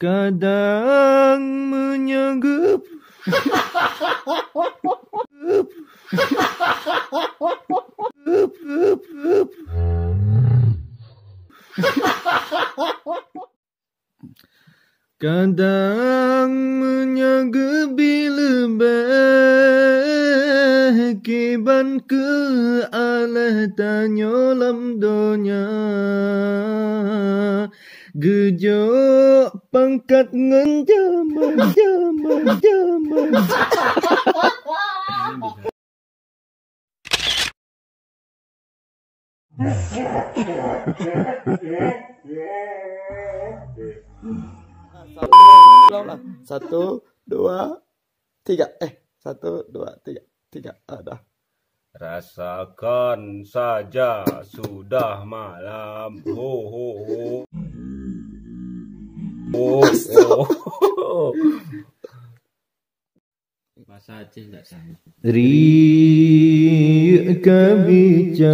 Kadang menyanggup kadang menyanggup lebih kiban ke alah tanyo lam donya gejok pangkat ngan jaman Satu, dua, tiga. 1, 2, 3. Ada. Rasakan saja sudah malam. Ho ho ho. Bahasa Aceh enggak sama. Ri kebicar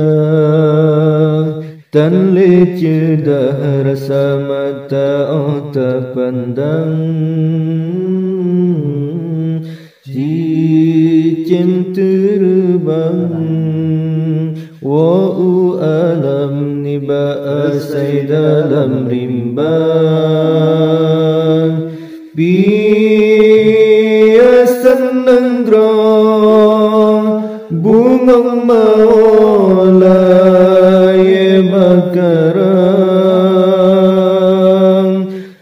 tan lece dah rasa mata tak pandang cicim terbang wa'u alam niba asai dalam rimbang biasan nenggrong bungong maulai bakarang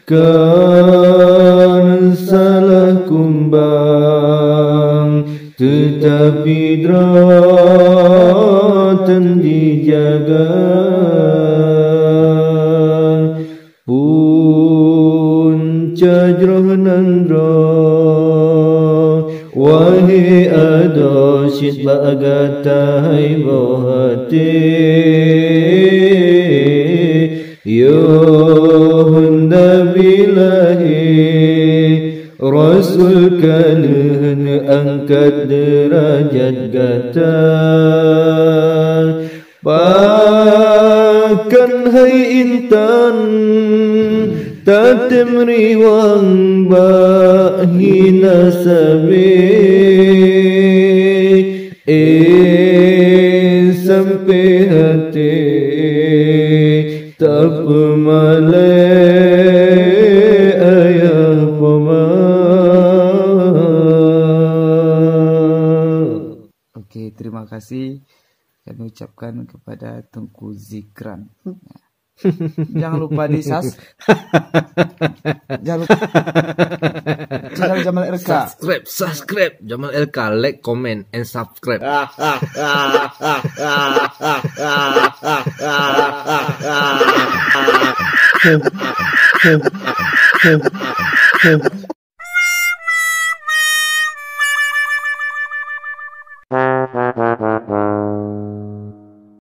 kan salah kumbang tetapi dratan dijaga punca jroh nandro wahai ado syit bagatai bohati Yuhunda bilahi Rasul kanuhun angkat derajat gata Bahkan hai intan tatem riwang bahina sabi sampai hati tak pemalai ayah pemal. Oke, terima kasih kami ucapkan kepada Tengku Zikran. Jangan lupa di jangan lupa channel Jamal RK. Subscribe Jamal RK, like, comment, and subscribe.